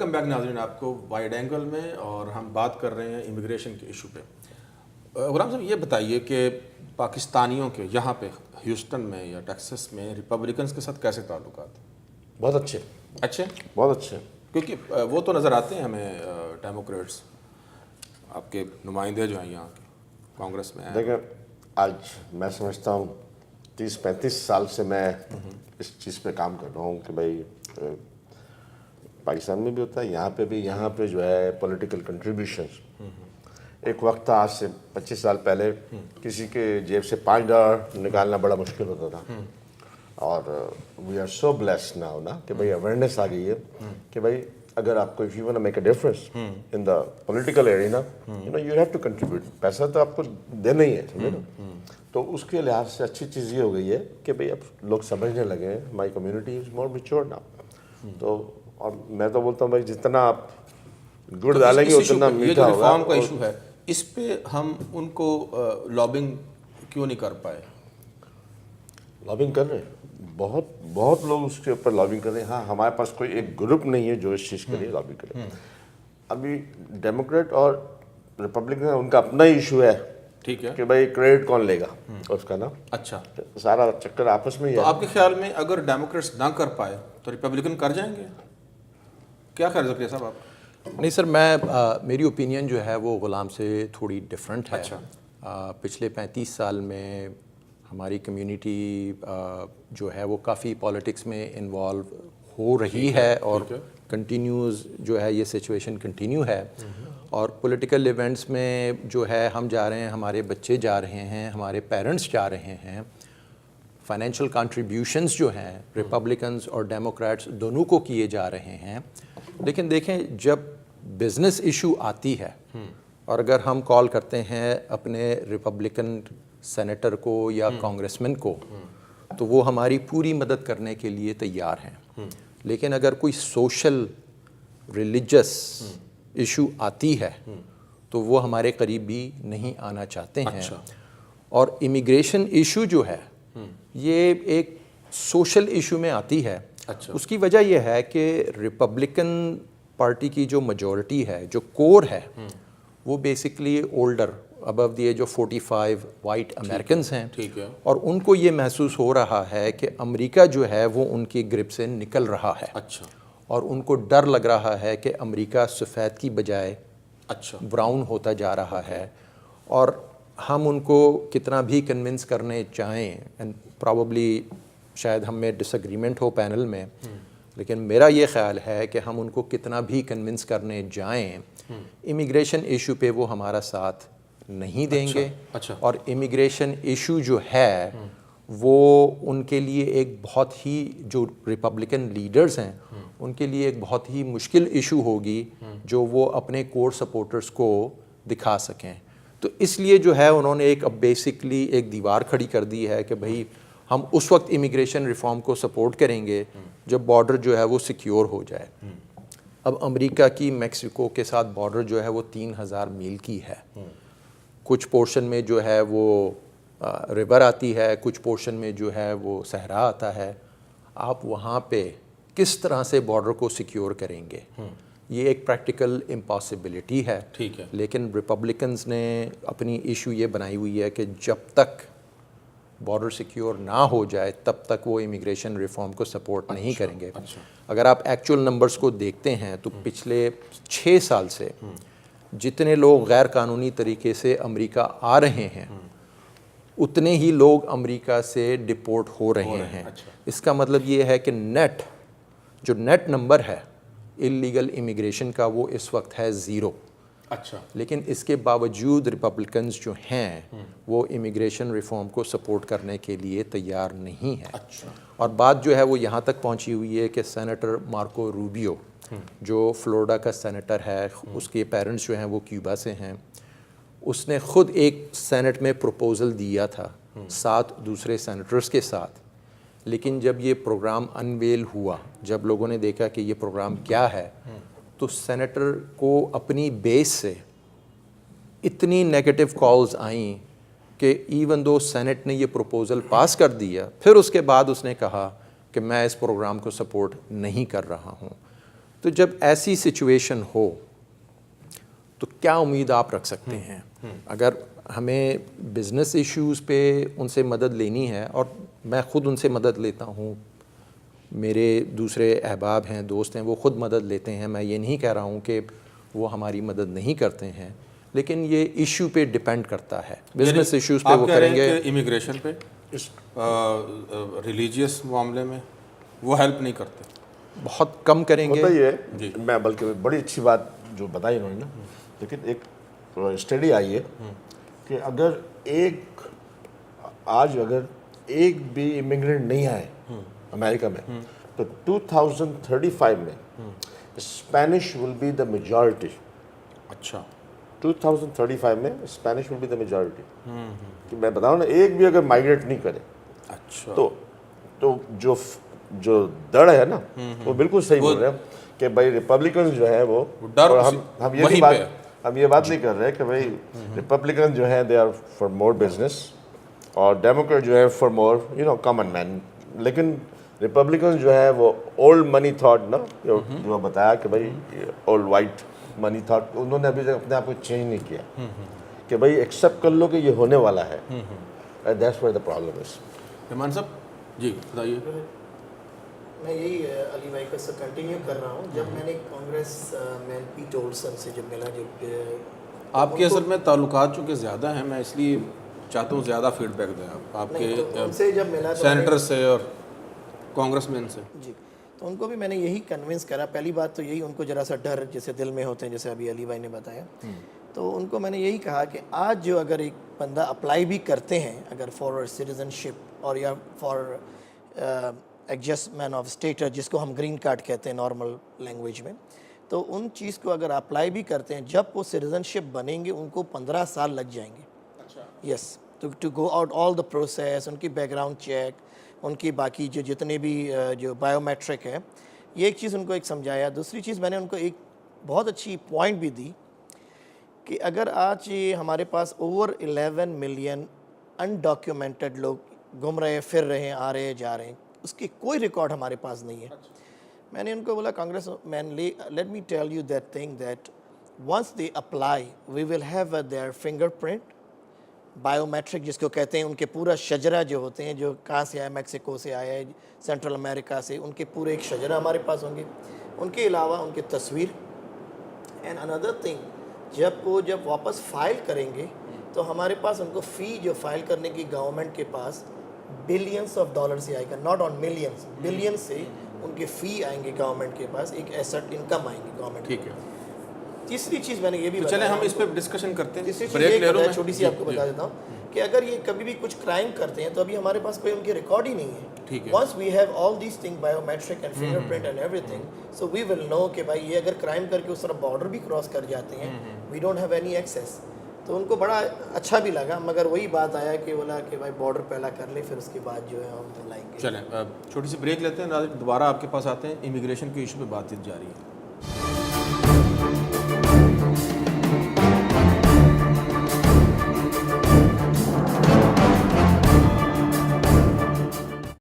Welcome back ناظرین آپ کو وائڈ اینگل میں، اور ہم بات کر رہے ہیں امیگریشن کے ایشو پہ۔ غلام صاحب یہ بتائیے کہ پاکستانیوں کے یہاں پہ ہیوسٹن میں یا ٹیکسس میں ریپبلکنس کے ساتھ کیسے تعلقات؟ بہت اچھے، بہت اچھے، کیونکہ وہ تو نظر آتے ہیں ہمیں ڈیموکریٹس، آپ کے نمائندے جو ہیں یہاں کے کانگریس میں ہیں۔ دیکھیں آج میں سمجھتا ہوں 30-35 سال سے میں اس چیز پہ کام کر رہا ہوں کہ بھائی پاکستان میں بھی ہوتا ہے، یہاں پہ جو ہے پولیٹیکل کنٹریبیوشنز، ایک وقت تھا آج سے 25 سال پہلے کسی کے جیب سے $5 نکالنا بڑا مشکل ہوتا تھا، اور we are so blessed now نا کہ بھائی اویئرنیس آ گئی ہے کہ بھائی اگر آپ کو if you want to make a difference in the political arena, you have to contribute. پیسہ تو آپ کو دینا ہی ہے، سمجھے نا؟ تو اس کے لحاظ سے اچھی چیز یہ ہو گئی ہے کہ بھئی اب لوگ سمجھنے لگے ہیں my community is more mature now. تو اور میں تو بولتا ہوں بھائی جتنا آپ گڑ ڈالیں گے اتنا میٹھا ہوگا۔ یہ جو ریفارم کا ایشو ہے اس پہ ہم ان کو لابنگ کیوں نہیں کر پائے؟ لابنگ کر رہے ہیں، بہت لوگ اس کے اوپر لابنگ کر رہے ہیں۔ ہاں ہمارے پاس کوئی ایک گروپ نہیں ہے جو اس چیز کے لیے لابنگ کرے۔ ابھی ڈیموکریٹ اور ریپبلکن ان کا اپنا ایشو ہے، ٹھیک ہے، کہ بھائی کریڈٹ کون لے گا اس کا نا۔ اچھا، سارا چکر آپس میں ہی تو ہے۔ آپ کے خیال میں اگر ڈیموکریٹس نہ کر پائے تو ریپبلکن کر جائیں گے؟ کیا خیال ہے زکریا صاحب آپ؟ نہیں سر، میری اوپینین جو ہے وہ غلام سے تھوڑی ڈفرینٹ ہے۔ پچھلے 35 سال میں ہماری کمیونٹی جو ہے وہ کافی پالیٹکس میں انوالو ہو رہی ہے، اور کنٹینیوز جو ہے یہ سچویشن کنٹینیو ہے، اور پولیٹیکل ایونٹس میں جو ہے ہم جا رہے ہیں، ہمارے بچے جا رہے ہیں، ہمارے پیرنٹس جا رہے ہیں۔ فائنینشیل کنٹریبیوشنز جو ہیں ریپبلکنز اور ڈیموکریٹس دونوں کو کیے جا رہے ہیں، لیکن دیکھیں جب بزنس ایشو آتی ہے، اور اگر ہم کال کرتے ہیں اپنے ریپبلکن سینیٹر کو یا کانگریسمین کو، تو وہ ہماری پوری مدد کرنے کے لیے تیار ہیں، لیکن اگر کوئی سوشل ریلیجس ایشو آتی ہے تو وہ ہمارے قریب بھی نہیں آنا چاہتے ہیں۔ اور امیگریشن ایشو جو ہے یہ ایک سوشل ایشو میں آتی ہے۔ اس کی وجہ یہ ہے کہ ریپبلکن پارٹی کی جو میجورٹی ہے، جو کور ہے، وہ basically older above the age of 45 white Americans ہیں، اور ان کو یہ محسوس ہو رہا ہے کہ امریکہ جو ہے وہ ان کی گرپ سے نکل رہا ہے، اور ان کو ڈر لگ رہا ہے کہ امریکہ سفید کی بجائے براؤن ہوتا جا رہا ہے۔ اور ہم ان کو کتنا بھی کنونس کرنے چاہیں، اینڈ پرابیبلی شاید ہم میں ڈس ایگریمنٹ ہو پینل میں، لیکن میرا یہ خیال ہے کہ ہم ان کو کتنا بھی کنونس کرنے جائیں، امیگریشن ایشو پہ وہ ہمارا ساتھ نہیں دیں گے۔ اور امیگریشن ایشو جو ہے وہ ان کے لیے ایک بہت ہی، جو ریپبلکن لیڈرز ہیں ان کے لیے ایک بہت ہی مشکل ایشو ہوگی جو وہ اپنے کور سپورٹرز کو دکھا سکیں۔ تو اس لیے جو ہے انہوں نے ایک اب بیسکلی ایک دیوار کھڑی کر دی ہے کہ بھئی ہم اس وقت امیگریشن ریفارم کو سپورٹ کریں گے جب بارڈر جو ہے وہ سیکیور ہو جائے۔ اب امریکہ کی میکسیکو کے ساتھ بارڈر جو ہے وہ 3000 میل کی ہے، کچھ پورشن میں جو ہے وہ ریور آتی ہے، کچھ پورشن میں جو ہے وہ صحرا آتا ہے۔ آپ وہاں پہ کس طرح سے بارڈر کو سیکیور کریں گے؟ یہ ایک پریکٹیکل امپاسبلٹی ہے۔ لیکن ریپبلکنز نے اپنی ایشو یہ بنائی ہوئی ہے کہ جب تک بارڈر سیکیور نہ ہو جائے تب تک وہ امیگریشن ریفارم کو سپورٹ نہیں کریں گے۔ اگر آپ ایکچوئل نمبرز کو دیکھتے ہیں تو پچھلے 6 سال سے جتنے لوگ غیر قانونی طریقے سے امریکہ آ رہے ہیں اتنے ہی لوگ امریکہ سے ڈپورٹ ہو رہے ہیں۔ اس کا مطلب یہ ہے کہ جو نیٹ نمبر ہے اللیگل امیگریشن کا وہ اس وقت ہے 0۔ لیکن اس کے باوجود ریپبلکنز جو ہیں وہ امیگریشن ریفارم کو سپورٹ کرنے کے لیے تیار نہیں ہیں۔ اور بات جو ہے وہ یہاں تک پہنچی ہوئی ہے کہ سینیٹر مارکو روبیو جو فلوریڈا کا سینیٹر ہے، اس کے پیرنٹس جو ہیں وہ کیوبا سے ہیں، اس نے خود ایک سینٹ میں پروپوزل دیا تھا 7 دوسرے سینیٹرز کے ساتھ، لیکن جب یہ پروگرام انویل ہوا، جب لوگوں نے دیکھا کہ یہ پروگرام کیا ہے، تو سینیٹر کو اپنی بیس سے اتنی نیگیٹو کالز آئیں کہ ایون دو سینٹ نے یہ پروپوزل پاس کر دیا، پھر اس کے بعد اس نے کہا کہ میں اس پروگرام کو سپورٹ نہیں کر رہا ہوں۔ تو جب ایسی سچویشن ہو تو کیا امید آپ رکھ سکتے ہیں؟ اگر ہمیں بزنس ایشوز پہ ان سے مدد لینی ہے، اور میں خود ان سے مدد لیتا ہوں، میرے دوسرے احباب ہیں، دوست ہیں، وہ خود مدد لیتے ہیں، میں یہ نہیں کہہ رہا ہوں کہ وہ ہماری مدد نہیں کرتے ہیں، لیکن یہ ایشو پہ ڈیپینڈ کرتا ہے، بزنس ایشوز پہ وہ کریں گے. امیگریشن پہ، ریلیجیس معاملے میں وہ ہیلپ نہیں کرتے، بہت کم کریں گے. ہوتا ہی ہے. میں بلکہ بڑی اچھی بات جو بتائی انہوں نے نا، لیکن ایک اسٹڈی آئی ہے کہ اگر ایک بھی امیگرینٹ نہیں آئے امریکہ میں تو 2035 میں Spanish will be the majority. اچھا 2035 میں Spanish will be the majority. کہ میں بتاؤں نا، ایک بھی اگر مائگریٹ نہیں کرے اچھا تو جو دڑ ہے نا وہ بالکل صحیح بول رہے ہیں کہ بھائی ریپبلکنز جو ہے وہ ڈر ہم یہ بات نہیں کر رہے کہ بھائی ریپبلکن جو ہیں they are for more business اور ڈیموکریٹ جو ہے فار مور کامن مین. لیکن ریپبلکن جو ہے وہ اولڈ منی تھاٹ نا، جو بتایا کہ بھائی اولڈ وائٹ منی تھاٹ، انہوں نے ابھی تک اپنے آپ کو چینج نہیں کیا کہ بھائی ایکسیپٹ کر لو کہ یہ ہونے والا ہے. That's where the problem is. Rahman صاحب جی بتائیے. میں یہی علی بھائی کا سب کنٹینیو کر رہا ہوں. جب میں نے کانگریس مین پیٹ اولسن سے جب ملا، آپ کے اصل میں تعلقات چونکہ زیادہ ہیں، میں اس لیے چاہتا ہوں زیادہ فیڈ بیک دیں آپ کے ان سے جب ملا سینیٹر سے اور کانگریس مین سے. جی، تو ان کو بھی میں نے یہی کنونس کرا. پہلی بات تو یہی، ان کو ذرا سا ڈر جیسے دل میں ہوتے ہیں، جیسے ابھی علی بھائی نے بتایا. تو ان کو میں نے یہی کہا کہ آج جو اگر ایک بندہ اپلائی بھی کرتے ہیں اگر فار سٹیزن شپ اور یا فار ایڈجسٹمنٹ آف اسٹیٹس، جس کو ہم گرین کارڈ کہتے ہیں نارمل لینگویج میں، تو ان چیز کو اگر اپلائی بھی کرتے ہیں، جب وہ سٹیزن شپ بنیں گے ان کو 15 سال لگ جائیں گے. Yes, to go out all the process, ان کی بیک گراؤنڈ چیک، ان کی باقی جتنے بھی جو بایو میٹرک ہے. یہ ایک چیز ان کو ایک سمجھایا. دوسری چیز میں نے ان کو ایک بہت اچھی پوائنٹ بھی دی کہ اگر آج ہمارے پاس اوور 11 ملین انڈاکیومنٹڈ لوگ گھوم رہے پھر رہے ہیں، آ رہے جا رہے ہیں، اس کی کوئی ریکارڈ ہمارے پاس نہیں ہے. میں نے ان کو بولا congressman, let me tell you that thing that once they apply we will have their fingerprint, biometric جس کو کہتے ہیں، ان کے پورا شجرہ جو ہوتے ہیں، جو کہاں سے آئے، میکسیکو سے آیا ہے، سینٹرل امریکہ سے، ان کے پورے ایک شجرہ ہمارے پاس ہوں گے. ان کے علاوہ ان کی تصویر. اینڈ اندر تھنگ، جب واپس فائل کریں گے تو ہمارے پاس ان کو فی جو فائل کرنے کی گورنمنٹ کے پاس بلینس آف ڈالر سے آئے گا، ناٹ آن ملینس، بلینس سے ان کے فی آئیں گے گورنمنٹ کے پاس، ایک ایسٹ انکم آئیں گی گورنمنٹ. ٹھیک ہے. تیسری چیز میں نے یہ بھی چلیں ہم اس پہ ڈسکشن کرتے ہیں. تیسری چیز یہ بتایا، چھوٹی سی آپ کو بتا دیتا ہوں کہ اگر یہ کبھی بھی کچھ کرائم کرتے ہیں تو ابھی ہمارے پاس کوئی ان کی ریکارڈ ہی نہیں ہے. Once we have all these thing, biometric and fingerprint and everything, so we will know کہ بھائی یہ اگر کرائم کر کے اس طرح بارڈر بھی کراس کر جاتے ہیں، we don't have any access. تو ان کو بڑا اچھا بھی لگا، مگر وہی بات آیا کہ بولا کہ بھائی بارڈر پہلا کر لیں، پھر اس کے بعد جو ہے ہم لائیں گے. چلیں چھوٹی سی بریک لیتے ہیں، دوبارہ آپ کے پاس آتے ہیں. امیگریشن کے ایشو پہ بات چیت جاری ہے.